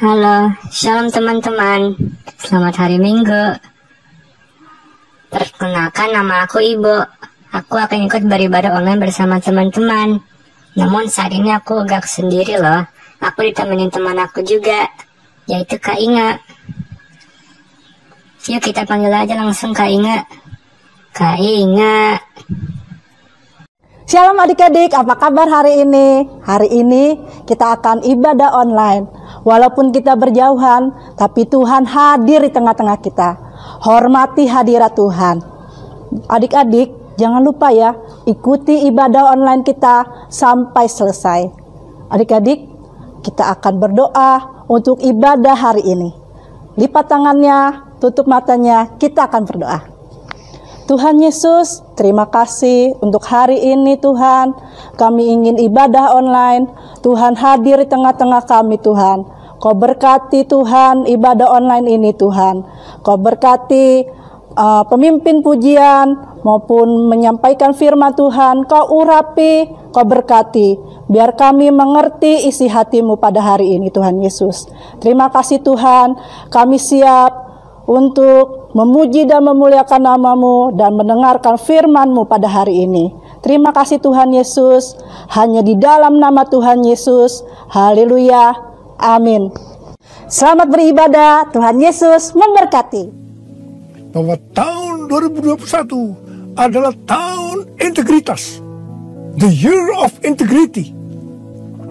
Halo, shalom teman-teman. Selamat hari Minggu. Perkenalkan, nama aku Ibu. Aku akan ikut beribadah online bersama teman-teman. Namun saat ini aku agak sendiri loh. Aku ditemenin teman aku juga, yaitu Kak Inga. Yuk kita panggil aja langsung Kak Inga. Kak Inga. Shalom adik-adik, apa kabar hari ini? Hari ini kita akan ibadah online. Walaupun kita berjauhan, tapi Tuhan hadir di tengah-tengah kita. Hormati hadirat Tuhan. Adik-adik, jangan lupa ya, ikuti ibadah online kita sampai selesai. Adik-adik, kita akan berdoa untuk ibadah hari ini. Lipat tangannya, tutup matanya, kita akan berdoa. Tuhan Yesus, terima kasih untuk hari ini Tuhan. Kami ingin ibadah online. Tuhan hadir di tengah-tengah kami Tuhan. Kau berkati Tuhan ibadah online ini Tuhan. Kau berkati pemimpin pujian maupun menyampaikan firman Tuhan. Kau urapi, kau berkati. Biar kami mengerti isi hatimu pada hari ini Tuhan Yesus. Terima kasih Tuhan. Kami siap untuk memuji dan memuliakan nama-Mu dan mendengarkan firman-Mu pada hari ini. Terima kasih Tuhan Yesus. Hanya di dalam nama Tuhan Yesus. Haleluya. Amin. Selamat beribadah. Tuhan Yesus memberkati. Bahwa tahun 2021 adalah tahun integritas. The Year of Integrity.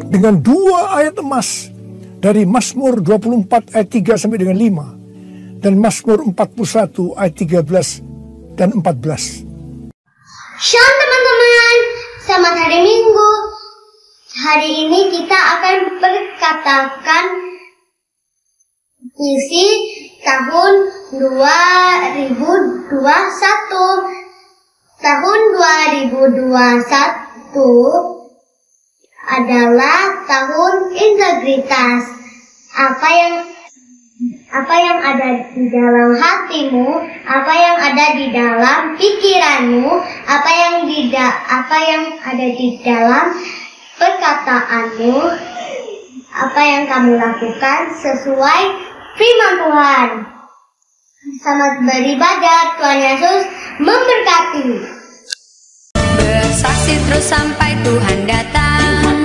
Dengan 2 ayat emas dari Mazmur 24 ayat 3 sampai dengan 5. Dan Mazmur 41 ayat 13 dan 14. Shalom teman-teman, selamat hari Minggu. Hari ini kita akan berkatakan isi tahun 2021. Tahun 2021 adalah tahun integritas. Apa yang ada di dalam hatimu, apa yang ada di dalam pikiranmu, apa yang ada di dalam perkataanmu, apa yang kamu lakukan sesuai firman Tuhan. Selamat beribadah, Tuhan Yesus memberkati. Bersaksi terus sampai Tuhan datang.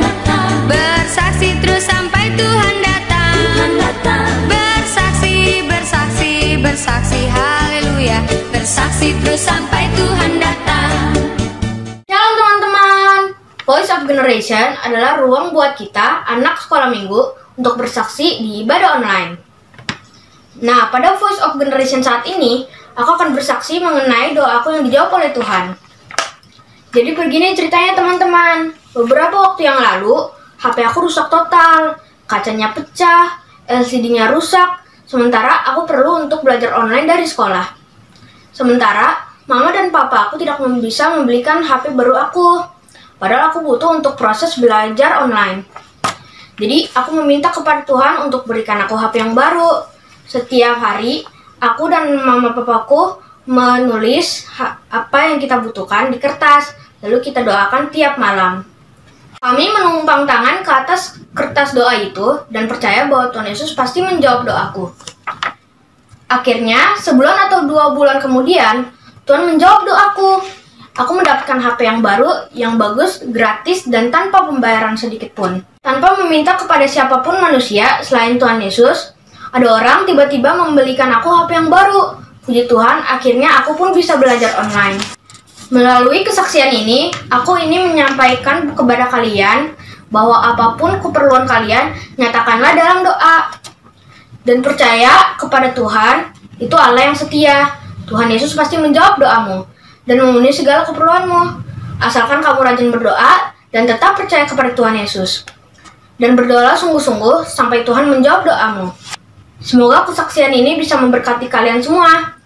Bersaksi terus sampai Tuhan datang. Bersaksi, haleluya. Bersaksi terus sampai Tuhan datang. Shalom teman-teman. Voice of Generation adalah ruang buat kita, anak sekolah minggu, untuk bersaksi di ibadah online. Nah, pada Voice of Generation saat ini, aku akan bersaksi mengenai doaku yang dijawab oleh Tuhan. Jadi begini ceritanya teman-teman. Beberapa waktu yang lalu, HP aku rusak total, kacanya pecah, LCD-nya rusak. Sementara aku perlu untuk belajar online dari sekolah. Sementara mama dan papa aku tidak bisa membelikan HP baru aku. Padahal aku butuh untuk proses belajar online. Jadi aku meminta kepada Tuhan untuk berikan aku HP yang baru. Setiap hari aku dan mama papaku menulis apa yang kita butuhkan di kertas. Lalu kita doakan tiap malam. Kami menumpang tangan ke atas kertas doa itu dan percaya bahwa Tuhan Yesus pasti menjawab doaku. Akhirnya, sebulan atau 2 bulan kemudian, Tuhan menjawab doaku. Aku mendapatkan HP yang baru, yang bagus, gratis, dan tanpa pembayaran sedikit pun. Tanpa meminta kepada siapapun manusia selain Tuhan Yesus, ada orang tiba-tiba membelikan aku HP yang baru. Puji Tuhan, akhirnya aku pun bisa belajar online. Melalui kesaksian ini, aku ingin menyampaikan kepada kalian bahwa apapun keperluan kalian, nyatakanlah dalam doa. Dan percaya kepada Tuhan, itu Allah yang setia. Tuhan Yesus pasti menjawab doamu dan memenuhi segala keperluanmu. Asalkan kamu rajin berdoa dan tetap percaya kepada Tuhan Yesus. Dan berdoalah sungguh-sungguh sampai Tuhan menjawab doamu. Semoga kesaksian ini bisa memberkati kalian semua.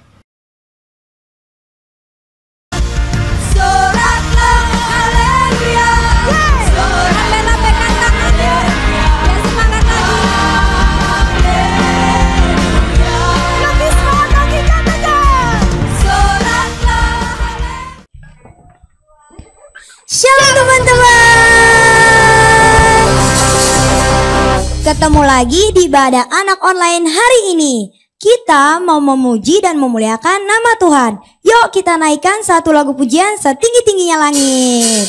Shalom teman-teman. Bertemu lagi di Ibadah Anak Online hari ini. Kita mau memuji dan memuliakan nama Tuhan. Yuk kita naikkan satu lagu pujian setinggi-tingginya langit.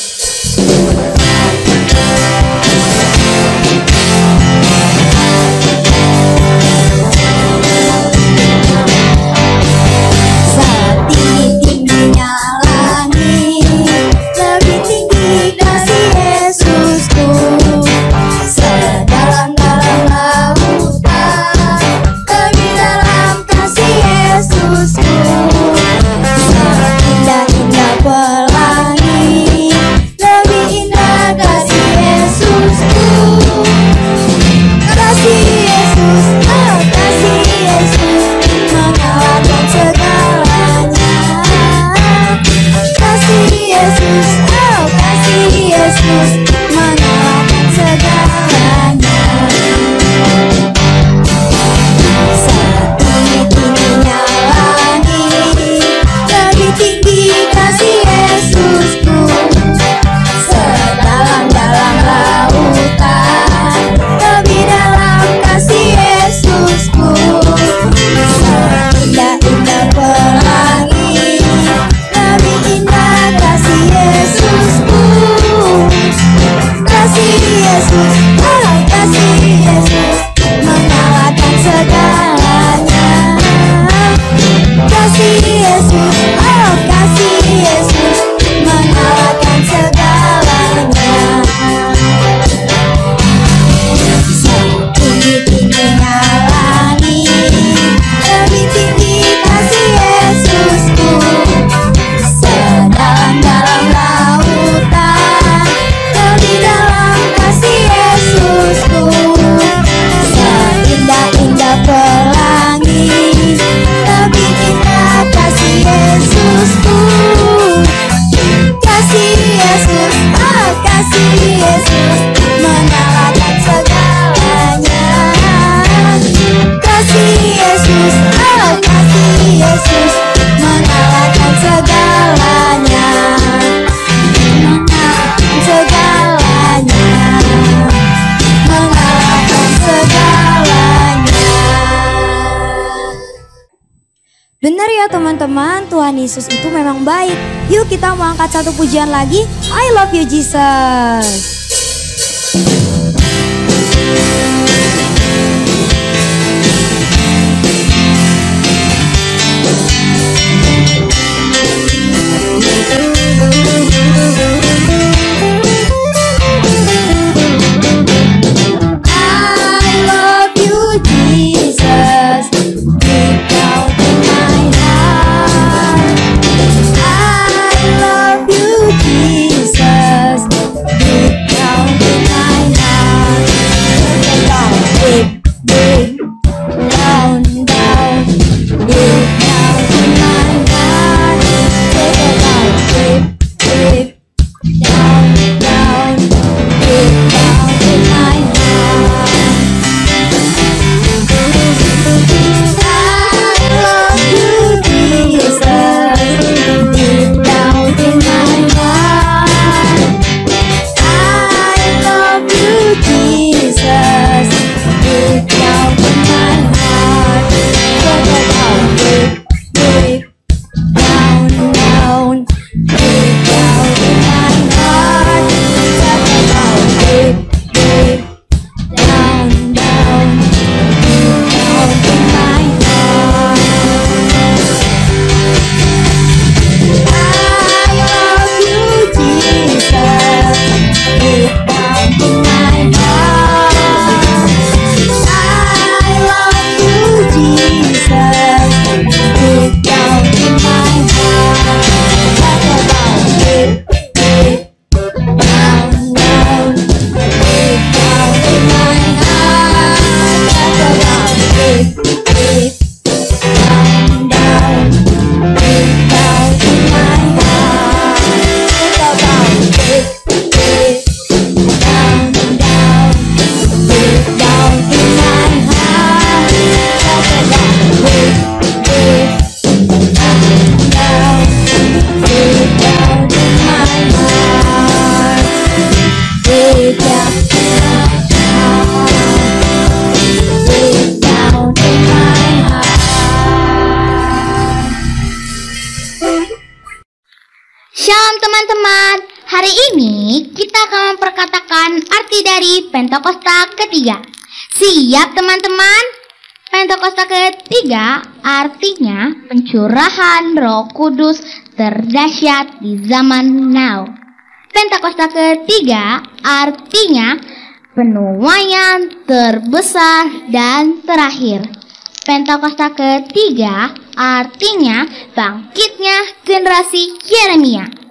Setinggi-tingginya langit, lebih tinggi kasih Yesusku. Sedalam-dalam lautan, lebih dalam kasih Yesusku. Seindah-indah pelangi, lebih indah kasih Yesusku. Kasih Yesus, oh kasih Yesus, mengalahkan segalanya. Kasih Yesus, oh kasih Yesus, mengalahkan segalanya. Setinggi-tingginya langit, lebih tinggi kasih Yesusku. Sedalam-dalam lautan, lebih dalam kasih Yesusku. Seindah-indah pelangi, lebih indah kasih Yesusku. Kasih Yesus, oh kasih Yesus, mengalahkan segalanya. Kasih Yesus, oh kasih Yesus, mengalahkan segalanya. Setinggi-tingginya langit, lebih tinggi kasih Yesusku. Sedalam-dalam lautan, lebih dalam kasih Yesusku. Seindah-indah pelangi, lebih indah kasih Yesusku. Kasih Yesus, oh kasih Yesus, mengalahkan segalanya. Kasih Yesus, oh kasih Yesus, mengalahkan segalanya. Mengalahkan segalanya. Mengalahkan segalanya. Benar ya teman-teman, Tuhan Yesus itu memang baik. Yuk kita mau angkat satu pujian lagi. I love you Jesus. I love you Jesus, deep down in my heart. I love you Jesus, deep teman-teman, hari ini kita akan memperkatakan arti dari Pentakosta ketiga. Siap teman-teman? Pentakosta ketiga artinya pencurahan Roh Kudus terdahsyat di zaman now. Pentakosta ketiga artinya penuaian terbesar dan terakhir. Pentakosta ketiga artinya bangkitnya generasi Yeremia.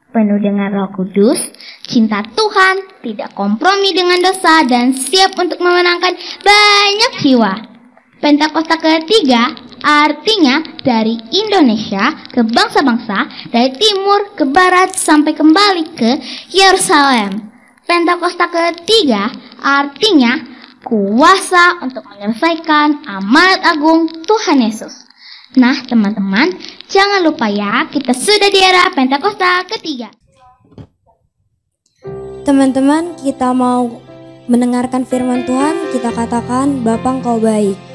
Penuh dengan Roh Kudus, cinta Tuhan, tidak kompromi dengan dosa, dan siap untuk memenangkan banyak jiwa. Pentakosta ketiga artinya dari Indonesia ke bangsa-bangsa, dari timur ke barat sampai kembali ke Yerusalem. Pentakosta ketiga artinya kuasa untuk menyelesaikan amanat agung Tuhan Yesus. Nah teman-teman, jangan lupa ya, kita sudah di era Pentakosta ketiga. Teman-teman, kita mau mendengarkan firman Tuhan. Kita katakan, Bapa Engkau baik.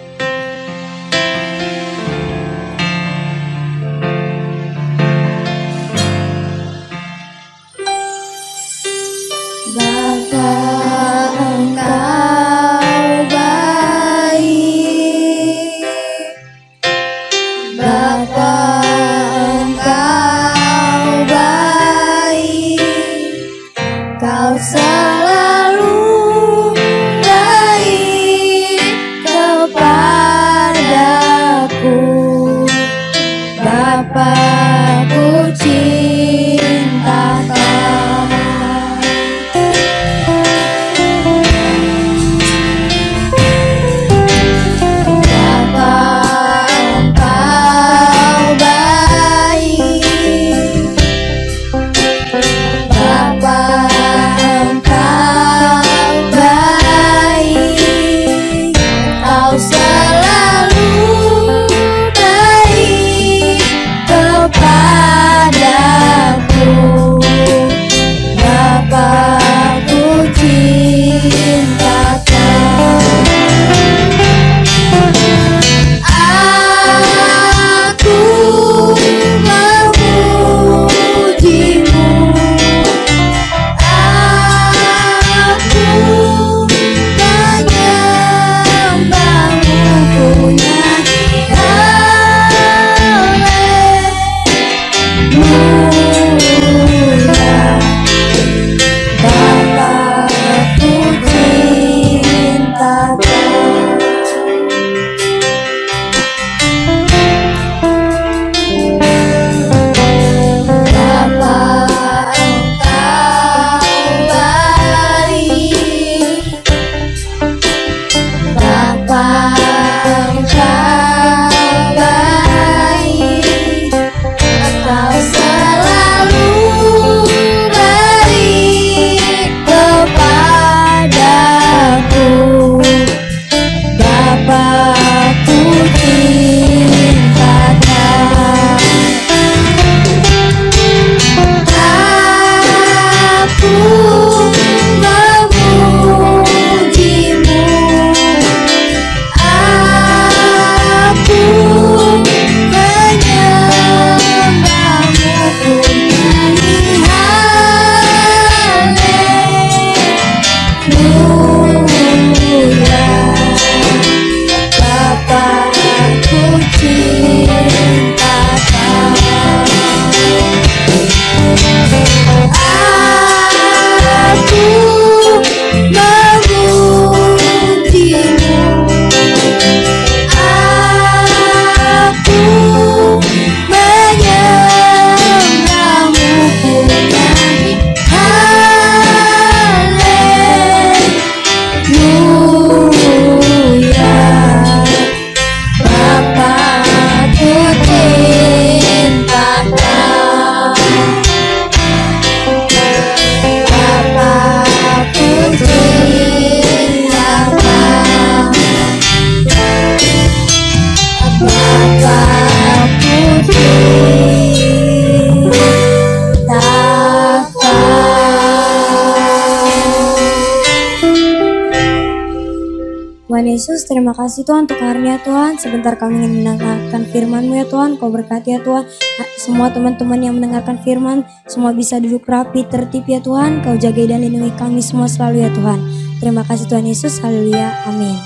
terima kasih Tuhan untuk hari-Nya Tuhan. Sebentar kami ingin mendengarkan firman-Mu ya Tuhan. Kau berkati ya Tuhan. Semua teman-teman yang mendengarkan firman, semua bisa duduk rapi, tertib ya Tuhan. Kau jaga dan lindungi kami semua selalu ya Tuhan. Terima kasih Tuhan Yesus. Haleluya. Amin.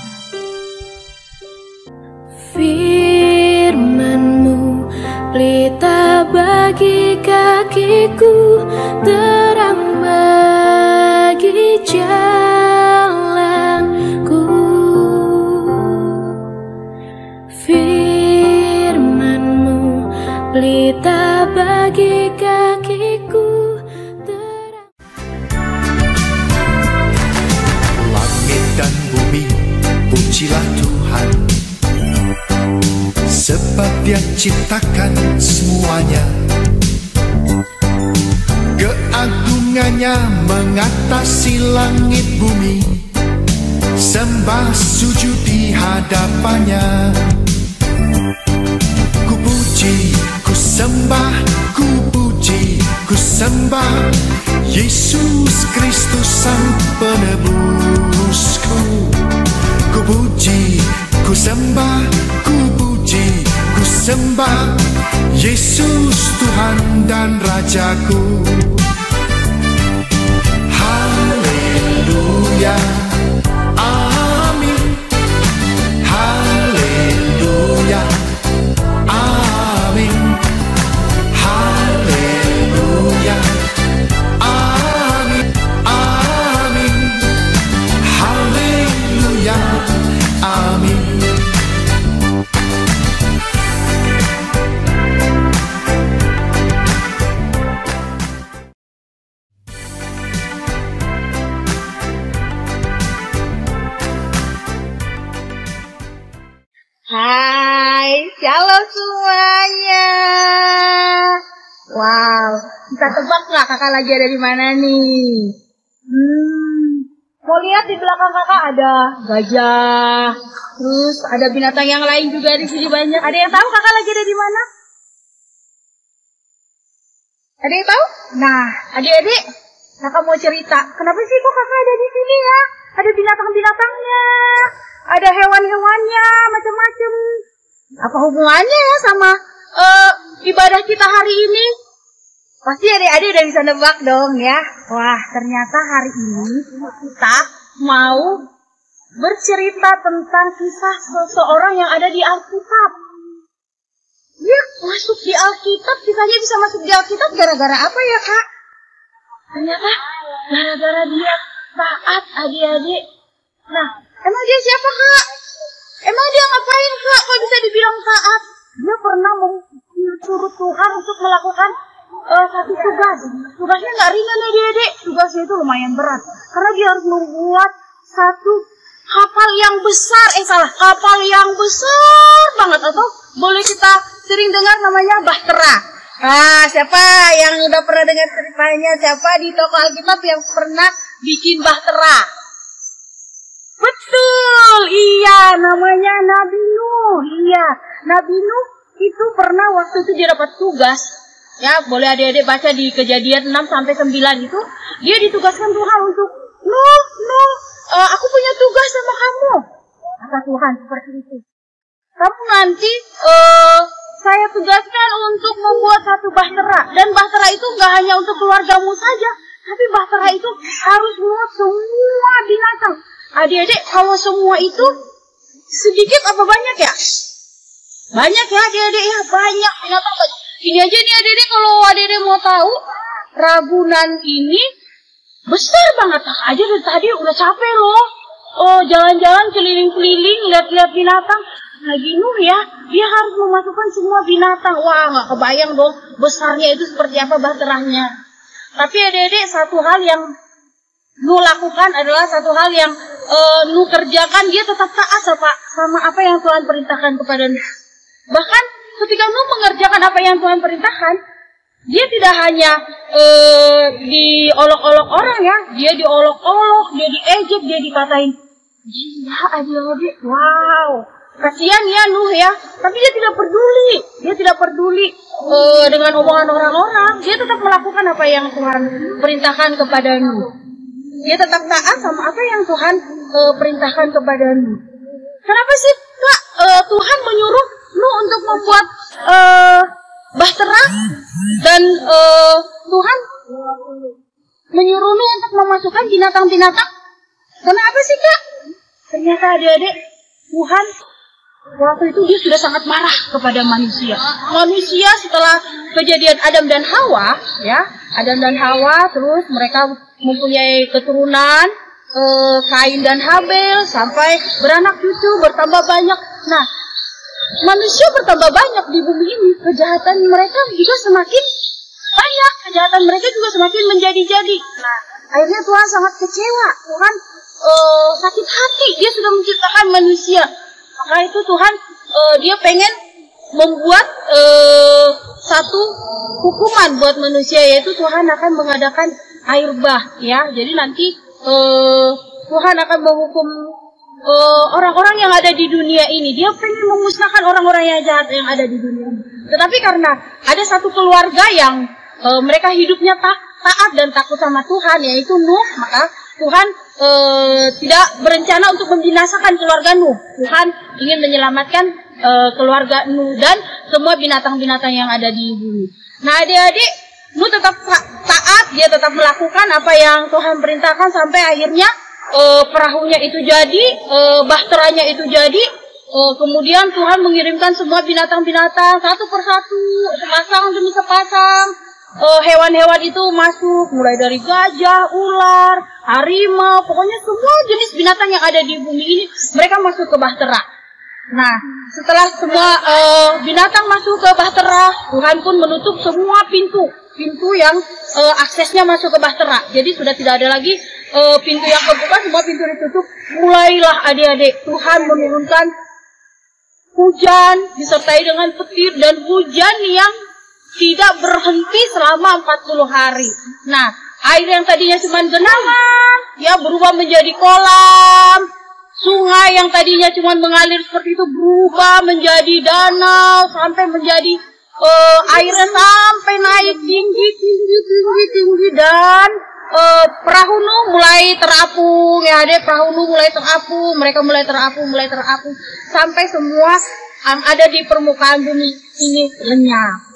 Firman-Mu pelita bagi kakiku, terang bagi jalanku. Firman-Mu pelita bagi kakiku, terang. Langit dan bumi, pujilah Tuhan, sebab Dia ciptakan semuanya. Keagungannya mengatasi langit bumi, sembah sujud di hadapannya. Ku puji, ku sembah, ku puji, ku sembah Yesus Kristus Sang Penebusku. Ku puji, ku sembah, ku puji, ku sembah Yesus Tuhan dan Rajaku. Haleluya, amin. Haleluya, amin. Haleluya, amin. Amin. Haleluya, amin. Hai, shalom semuanya. Wow, bisa tebak nggak kakak lagi ada di mana nih? Mau lihat di belakang kakak ada gajah, terus ada binatang yang lain juga di sini banyak. Ada yang tahu kakak lagi ada di mana? Ada yang tahu? Nah, adik-adik, kakak mau cerita. Kenapa sih kok kakak ada di sini ya? Ada binatang-binatangnya, ada hewan-hewannya, macam-macam. Apa hubungannya ya sama ibadah kita hari ini? Pasti adik-adik udah bisa nebak dong ya. Wah, ternyata hari ini kita mau bercerita tentang kisah seseorang yang ada di Alkitab. Dia masuk di Alkitab, kisahnya bisa masuk di Alkitab gara-gara apa ya Kak? Ternyata gara-gara dia taat adik-adik. Nah, emang dia siapa Kak? Emang dia ngapain Kak? Kok bisa dibilang taat? Dia pernah menyuruh Tuhan untuk melakukan satu tugas. Tugasnya nggak ringan adik-adik. Tugasnya itu lumayan berat. Karena dia harus membuat satu kapal yang besar. Kapal yang besar banget. Atau boleh kita sering dengar namanya bahtera. Ah, siapa yang udah pernah dengar ceritanya? Siapa di toko Alkitab yang pernah bikin bahtera? Betul, iya, namanya Nabi Nuh. Iya, Nabi Nuh itu pernah waktu itu dia dapat tugas. Ya, boleh adik-adik baca di Kejadian 6-9 itu. Dia ditugaskan Tuhan untuk, Nuh, aku punya tugas sama kamu. Kata Tuhan seperti itu. Kamu nanti, saya tugaskan untuk membuat satu bahtera. Dan bahtera itu nggak hanya untuk keluargamu saja. Tapi bahtera itu harus muat semua binatang. Adik-adik, kalau semua itu sedikit apa banyak ya? Banyak ya adik-adik ya, banyak binatang. Ini aja nih adik-adik, kalau adik-adik mau tahu, Ragunan ini besar banget. Aja dari tadi udah capek loh. Oh, jalan-jalan keliling-keliling, lihat-lihat binatang. Lagi Nuh ya, dia harus memasukkan semua binatang. Wah, nggak kebayang dong besarnya itu seperti apa bahteranya. Tapi adik-adik, satu hal yang Nuh lakukan adalah satu hal yang Nuh kerjakan. Dia tetap taat sama apa yang Tuhan perintahkan kepada Nuh. Bahkan ketika Nuh mengerjakan apa yang Tuhan perintahkan, dia tidak hanya diolok-olok orang ya. Dia diolok-olok, dia diejek, dia dikatain, gila adik-adik, wow, kasihan ya Nuh ya. Tapi dia tidak peduli. Dia tidak peduli dengan omongan orang-orang. Dia tetap melakukan apa yang Tuhan perintahkan kepada Nuh. Dia tetap taat sama apa yang Tuhan perintahkan kepada Nuh. kenapa sih Kak Tuhan menyuruh Nuh untuk membuat bahtera dan Tuhan menyuruh Nuh untuk memasukkan binatang-binatang? Kenapa sih Kak? Ternyata adik-adik, Tuhan waktu itu dia sudah sangat marah kepada manusia. Manusia setelah kejadian Adam dan Hawa, ya, Adam dan Hawa, terus mereka mempunyai keturunan Kain dan Habel sampai beranak cucu bertambah banyak. Nah, manusia bertambah banyak di bumi ini, kejahatan mereka juga semakin banyak, kejahatan mereka juga semakin menjadi-jadi. Nah, akhirnya Tuhan sangat kecewa. Tuhan sakit hati, dia sudah menciptakan manusia. Maka itu Tuhan dia pengen membuat satu hukuman buat manusia, yaitu Tuhan akan mengadakan air bah, ya. Jadi nanti Tuhan akan menghukum orang-orang yang ada di dunia ini. Dia pengen memusnahkan orang-orang yang jahat yang ada di dunia ini. Tetapi karena ada satu keluarga yang mereka hidupnya taat dan takut sama Tuhan, yaitu Nuh, maka Tuhan tidak berencana untuk membinasakan keluarga Nuh. Tuhan ingin menyelamatkan keluarga Nuh dan semua binatang-binatang yang ada di bumi. Nah, adik-adik, Nuh tetap taat, dia tetap melakukan apa yang Tuhan perintahkan sampai akhirnya perahunya itu jadi, bahteranya itu jadi. Kemudian Tuhan mengirimkan semua binatang-binatang satu persatu, sepasang demi sepasang. Hewan-hewan itu masuk, mulai dari gajah, ular, harimau, pokoknya semua jenis binatang yang ada di bumi ini, mereka masuk ke bahtera. Nah, setelah semua binatang masuk ke bahtera, Tuhan pun menutup semua pintu yang aksesnya masuk ke bahtera. Jadi sudah tidak ada lagi pintu yang kebuka, semua pintu ditutup. Mulailah adik-adik, Tuhan menurunkan hujan disertai dengan petir dan hujan yang tidak berhenti selama 40 hari. Nah, air yang tadinya cuma genangan, ya berubah menjadi kolam. Sungai yang tadinya cuma mengalir seperti itu berubah menjadi danau, sampai menjadi airnya sampai naik tinggi dan perahu Nuh mulai terapung, ya deh, perahu Nuh mulai terapung, mereka mulai terapung sampai semua yang ada di permukaan bumi ini lenyap.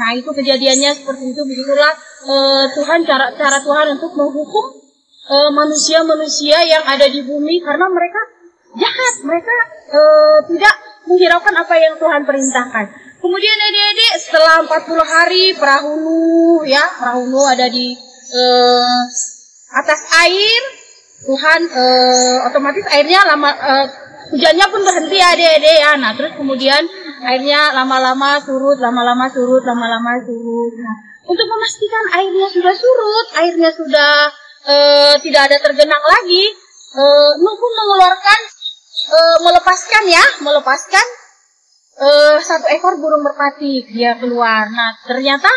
Nah, itu kejadiannya seperti itu. Begitulah Tuhan cara Tuhan untuk menghukum manusia-manusia yang ada di bumi karena mereka jahat, mereka tidak menghiraukan apa yang Tuhan perintahkan. Kemudian adik-adik, setelah 40 hari perahu Nuh ada di atas air. Tuhan otomatis airnya hujannya pun berhenti ya adik-adik ya. Nah, terus kemudian airnya lama-lama surut. Nah, untuk memastikan airnya sudah surut, airnya sudah tidak ada tergenang lagi, Nuh pun melepaskan satu ekor burung merpati, dia keluar. Nah, ternyata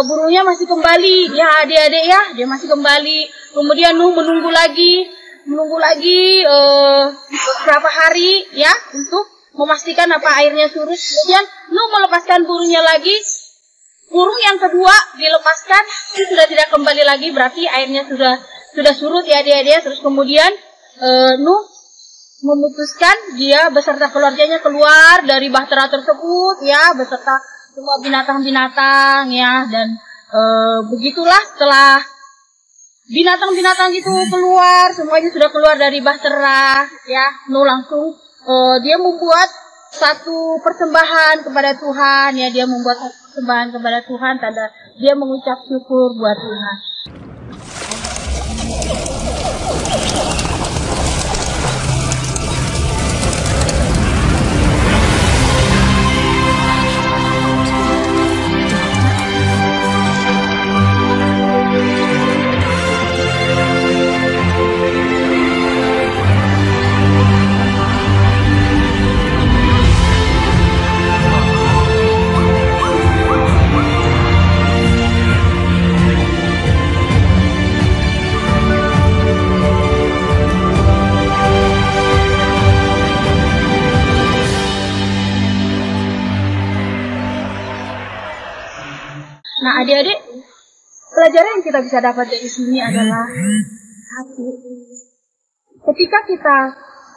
burungnya masih kembali, ya adik-adik ya, dia masih kembali. Kemudian Nuh menunggu lagi beberapa hari ya untuk memastikan apa airnya surut. Kemudian Nuh melepaskan burungnya lagi. Burung yang kedua dilepaskan, itu sudah tidak kembali lagi, berarti airnya sudah surut ya adik-adik. Terus kemudian Nuh memutuskan dia beserta keluarganya keluar dari bahtera tersebut ya, beserta semua binatang-binatang ya. Dan begitulah setelah binatang-binatang itu keluar, semuanya sudah keluar dari bahtera ya, Nuh langsung dia membuat satu persembahan kepada Tuhan ya, dia membuat sembahan kepada Tuhan, tanda dia mengucap syukur buat Tuhan. Nah, adik-adik, pelajaran yang kita bisa dapat dari sini adalah hati. Ketika kita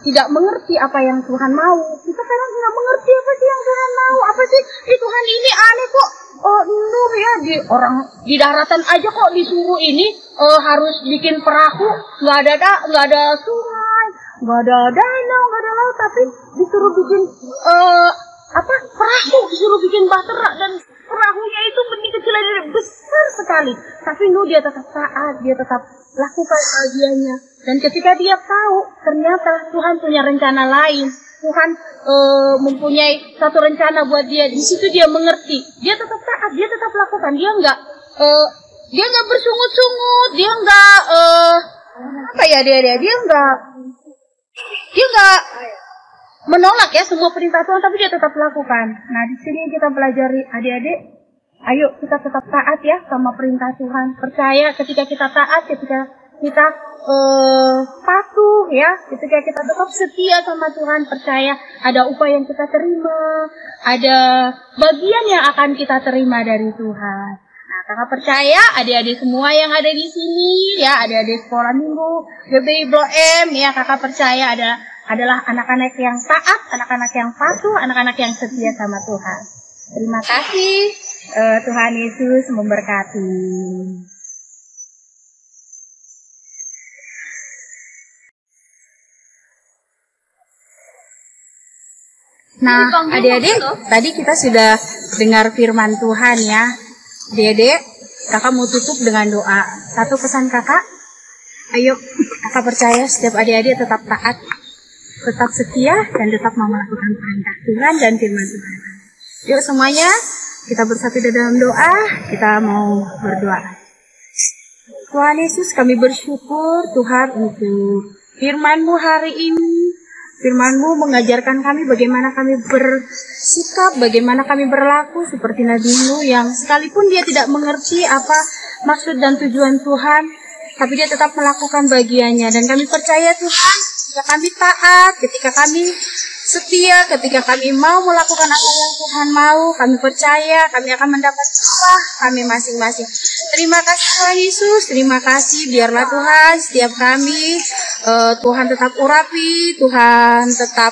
tidak mengerti apa yang Tuhan mau, kita kadang nggak mengerti apa sih yang Tuhan mau, apa sih, Tuhan ini aneh kok, Nuh ya, di daratan aja kok disuruh ini harus bikin perahu, nggak ada sungai, nggak ada danau, nggak ada laut, tapi disuruh bikin perahu, disuruh bikin bahtera, dan perahunya itu benih kecil dan besar sekali. Tapi Nuh dia tetap taat, dia tetap lakukan bagiannya. Dan ketika dia tahu ternyata Tuhan punya rencana lain, Tuhan mempunyai satu rencana buat dia, di situ dia mengerti, dia tetap taat, dia tetap lakukan, dia nggak bersungut-sungut, dia nggak dia nggak menolak ya semua perintah Tuhan, tapi dia tetap lakukan. Nah, di sini kita pelajari adik-adik, ayo kita tetap taat ya sama perintah Tuhan. Percaya ketika kita taat, ketika kita patuh ya, ketika kita tetap setia sama Tuhan, percaya ada upah yang kita terima, ada bagian yang akan kita terima dari Tuhan. Nah, kakak percaya adik-adik semua yang ada di sini ya, adik-adik sekolah minggu, GBI Blok M ya, kakak percaya adalah anak-anak yang taat, anak-anak yang patuh, anak-anak yang setia sama Tuhan. Terima kasih, Tuhan Yesus memberkati. Nah, adik-adik, tadi kita sudah dengar firman Tuhan ya. Adik-adik, kakak mau tutup dengan doa. Satu pesan kakak, ayo kakak percaya setiap adik-adik tetap taat, tetap setia, dan tetap mau melakukan perintah Tuhan dan firman Tuhan. Yuk semuanya, kita bersatu dalam doa, kita mau berdoa. Tuhan Yesus, kami bersyukur Tuhan untuk firman-Mu hari ini. Firman-Mu mengajarkan kami bagaimana kami bersikap, bagaimana kami berlaku seperti Nabi Nuh yang sekalipun dia tidak mengerti apa maksud dan tujuan Tuhan, tapi dia tetap melakukan bagiannya. Dan kami percaya Tuhan, ketika kami taat, ketika kami setia, ketika kami mau melakukan apa yang Tuhan mau, kami percaya kami akan mendapat upah kami masing-masing. Terima kasih Tuhan Yesus, terima kasih, biarlah Tuhan setiap kami, Tuhan tetap urapi, Tuhan tetap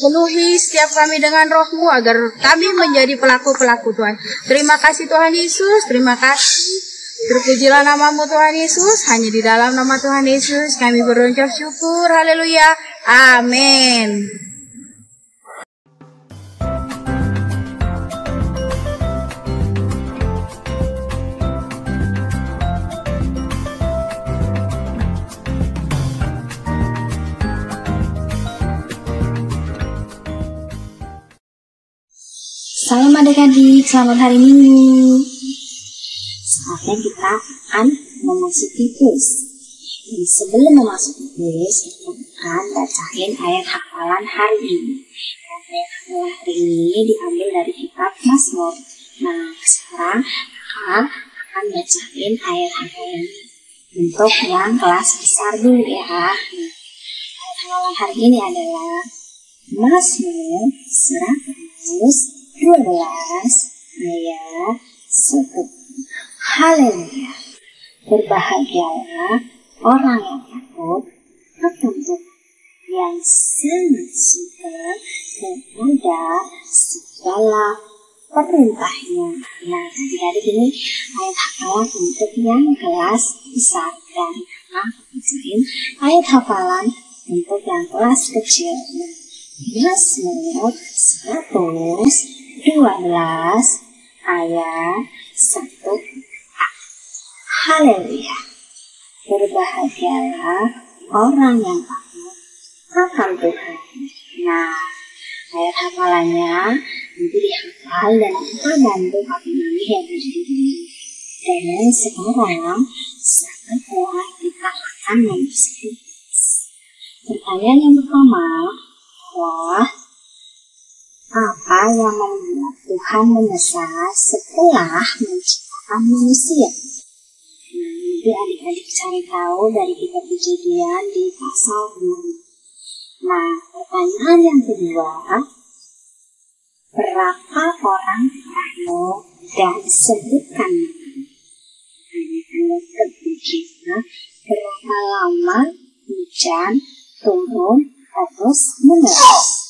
penuhi setiap kami dengan roh-Mu agar kami menjadi pelaku-pelaku Tuhan. Terima kasih Tuhan Yesus, terima kasih. Terpujilah nama-Mu Tuhan Yesus, hanya di dalam nama Tuhan Yesus kami berucap syukur, haleluya, amin. Salam adik-adik, selamat hari Minggu. Saatnya kita akan memasuki kuis. Dan sebelum memasuki kuis, kita akan bacain ayat hafalan hari ini. Dan ayat hafalan hari ini diambil dari kitab Mazmur. Nah, sekarang kakak akan bacain ayat hafalan untuk yang kelas besar dulu ya. Nah, ayat hafalan hari ini adalah Mazmur 112 ayat 1. Haleluya. Berbahagialah orang yang takut akan Tuhan, yang sangat suka kepada segala perintahnya. Nah, adik-adik, ini ayat hafalan untuk yang kelas besar, dan bacain ayat hafalan untuk yang kelas kecil. Mazmur 112 Ayat 1a. Haleluya. Berbahagialah orang yang takut akan Tuhan. Nah, ayat hafalannya nanti dihafal dan kita bantu pakai mami yang ada di sini. Dan sekarang saatnya kita akan membersihkan. Pertanyaan yang pertama adalah, apa yang membuat Tuhan menyesal setelah menciptakan manusia? Nah, nanti adik-adik cari tahu dari kitab Kejadian di pasal 6. Nah, pertanyaan yang kedua, berapa orang kamu dan sebutkan yang ketiga, berapa lama hujan turun terus menerus?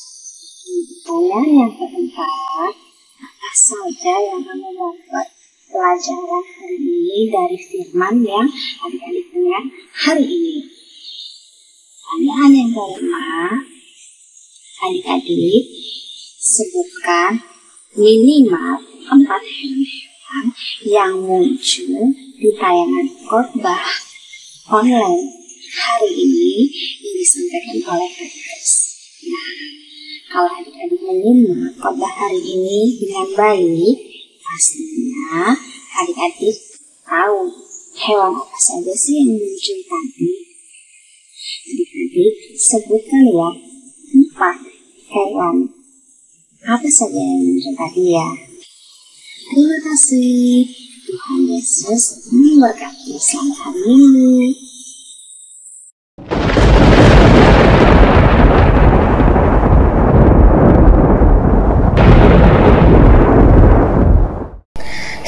Pertanyaan yang keempat, apa saja yang kamu dapat pelajaran hari ini dari firman yang adik-adik dengar hari ini? Pertanyaan yang kelima, adik-adik sebutkan minimal 4 hewan yang muncul di tayangan khotbah online hari ini yang disampaikan oleh Petrus. Nah, kalau adik-adik menyimak khotbah hari ini dengan baik, pastinya adik-adik tahu hewan apa saja sih yang muncul tadi. Adik-adik sebutkan ya 4 hewan apa saja yang muncul tadi ya. Terima kasih. Tuhan Yesus memberkati. Selamat hari Minggu.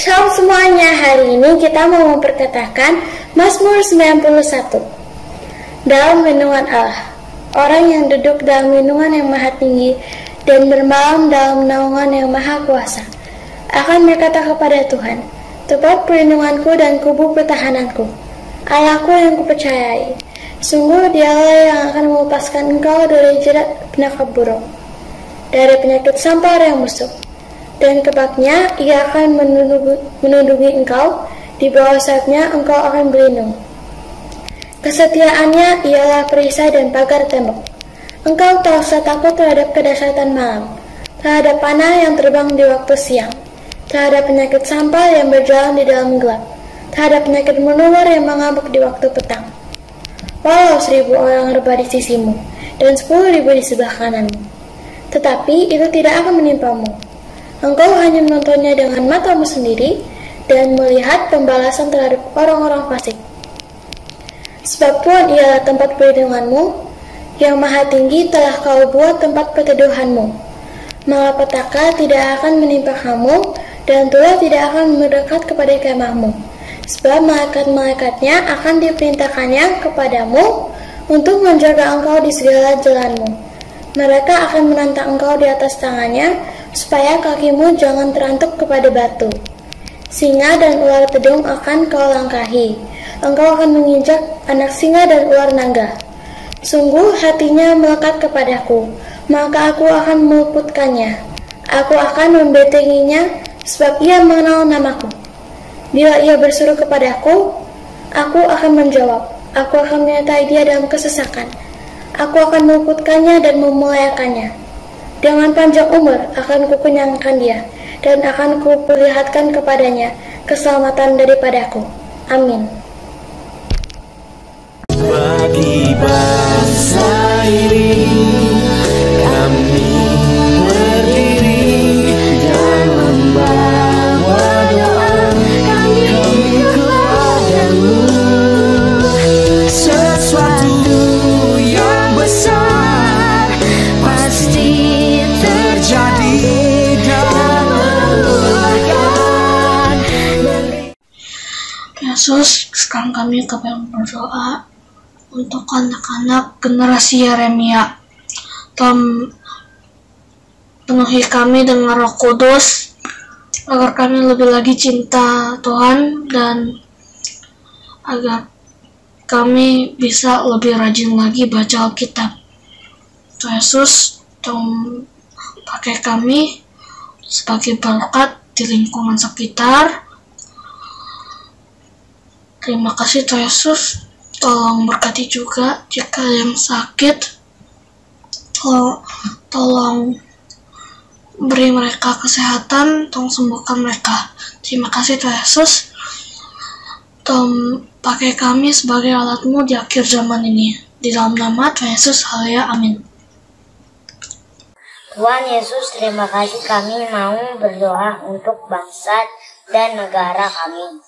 Shalom semuanya, hari ini kita mau memperkatakan Mazmur 91. Dalam lindungan Allah, orang yang duduk dalam lindungan yang maha tinggi dan bermalam dalam naungan yang maha kuasa akan berkata kepada Tuhan, tempat perlindunganku dan kubu pertahananku, Allahku yang kupercayai. Sungguh dialah yang akan melepaskan engkau dari jerat penangkap burung, dari penyakit sampar yang busuk. Dan kebaknya ia akan menundungi engkau, di bawah sayapnya engkau akan berlindung. Kesetiaannya ialah perisai dan pagar tembok. Engkau tak usah takut terhadap kedahsyatan malam, terhadap panah yang terbang di waktu siang, terhadap penyakit sampar yang berjalan di dalam gelap, terhadap penyakit menular yang mengamuk di waktu petang. Walau 1000 orang rebah di sisimu, dan 10.000 di sebelah kananmu, tetapi itu tidak akan menimpamu. Engkau hanya menontonnya dengan matamu sendiri dan melihat pembalasan terhadap orang-orang fasik. Sebab Tuhan ialah tempat perlindunganmu, yang maha tinggi telah kau buat tempat perteduhanmu. Malapetaka tidak akan menimpa kamu, dan tulah tidak akan mendekat kepada kemahmu. Sebab malaikat-malaikatnya akan diperintahkannya kepadamu untuk menjaga engkau di segala jalanmu. Mereka akan menantang engkau di atas tangannya, supaya kakimu jangan terantuk kepada batu. Singa dan ular tedung akan kau langkahi. Engkau akan menginjak anak singa dan ular naga. Sungguh hatinya melekat kepadaku, maka aku akan meluputkannya. Aku akan membentenginya, sebab ia mengenal namaku. Bila ia berseru kepadaku, aku akan menjawab. Aku akan menyertai dia dalam kesesakan. Aku akan meluputkannya dan memuliakannya. Dengan panjang umur akan kukenyangkan dia, dan akan kuperlihatkan kepadanya keselamatan daripadaku. Amin. Bagi bangsa ini kami berdiri dan membawa doa kami kepadamu. Sesuatu yang besar pasti terjadi dan mengeluarkan. Yesus, sekarang kami akan berdoa untuk anak-anak generasi Yeremia. Tuhan, penuhi kami dengan Roh Kudus agar kami lebih lagi cinta Tuhan dan agar kami bisa lebih rajin lagi baca Alkitab. Tuhan Yesus, Tuhan pakai kami sebagai berkat di lingkungan sekitar. Terima kasih Tuhan Yesus. Tolong berkati juga jika yang sakit. Tolong beri mereka kesehatan, tolong sembuhkan mereka. Terima kasih Tuhan Yesus. Tolong pakai kami sebagai alat-Mu di akhir zaman ini. Di dalam nama Tuhan Yesus, haleluya, amin. Tuhan Yesus, terima kasih kami mau berdoa untuk bangsa dan negara kami.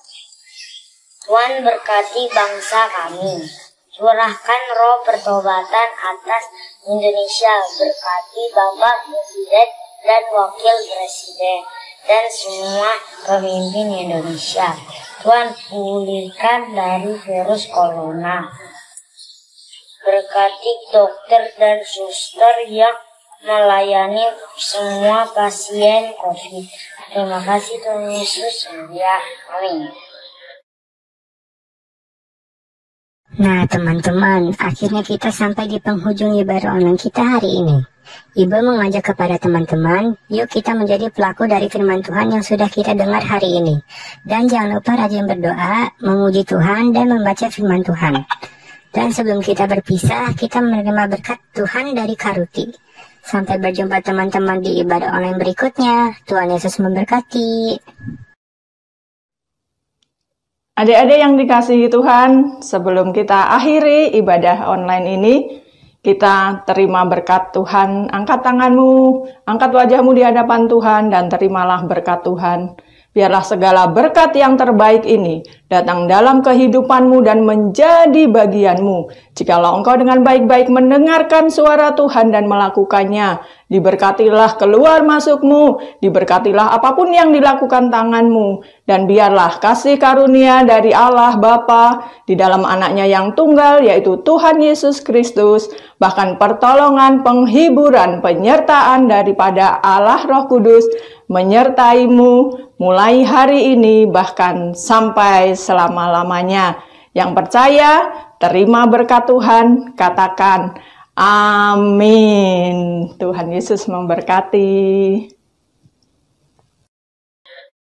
Tuhan berkati bangsa kami. Curahkan roh pertobatan atas Indonesia. Berkati Bapak Presiden dan Wakil Presiden dan semua pemimpin Indonesia. Tuhan pulihkan dari virus corona. Berkati dokter dan suster yang melayani semua pasien COVID. Terima kasih Tuhan Yesus. Ya, amin. Nah teman-teman, akhirnya kita sampai di penghujung ibadah online kita hari ini. Ibu mengajak kepada teman-teman, yuk kita menjadi pelaku dari firman Tuhan yang sudah kita dengar hari ini. Dan jangan lupa rajin berdoa, memuji Tuhan, dan membaca firman Tuhan. Dan sebelum kita berpisah, kita menerima berkat Tuhan dari Karuti. Sampai berjumpa teman-teman di ibadah online berikutnya. Tuhan Yesus memberkati. Adik-adik yang dikasihi Tuhan, sebelum kita akhiri ibadah online ini, kita terima berkat Tuhan. Angkat tanganmu, angkat wajahmu di hadapan Tuhan, dan terimalah berkat Tuhan. Biarlah segala berkat yang terbaik ini datang dalam kehidupanmu dan menjadi bagianmu. Jikalau engkau dengan baik-baik mendengarkan suara Tuhan dan melakukannya, diberkatilah keluar masukmu, diberkatilah apapun yang dilakukan tanganmu, dan biarlah kasih karunia dari Allah Bapa di dalam anaknya yang tunggal, yaitu Tuhan Yesus Kristus, bahkan pertolongan, penghiburan, penyertaan daripada Allah Roh Kudus, menyertaimu mulai hari ini bahkan sampai selama-lamanya. Yang percaya, terima berkat Tuhan, katakan amin. Tuhan Yesus memberkati.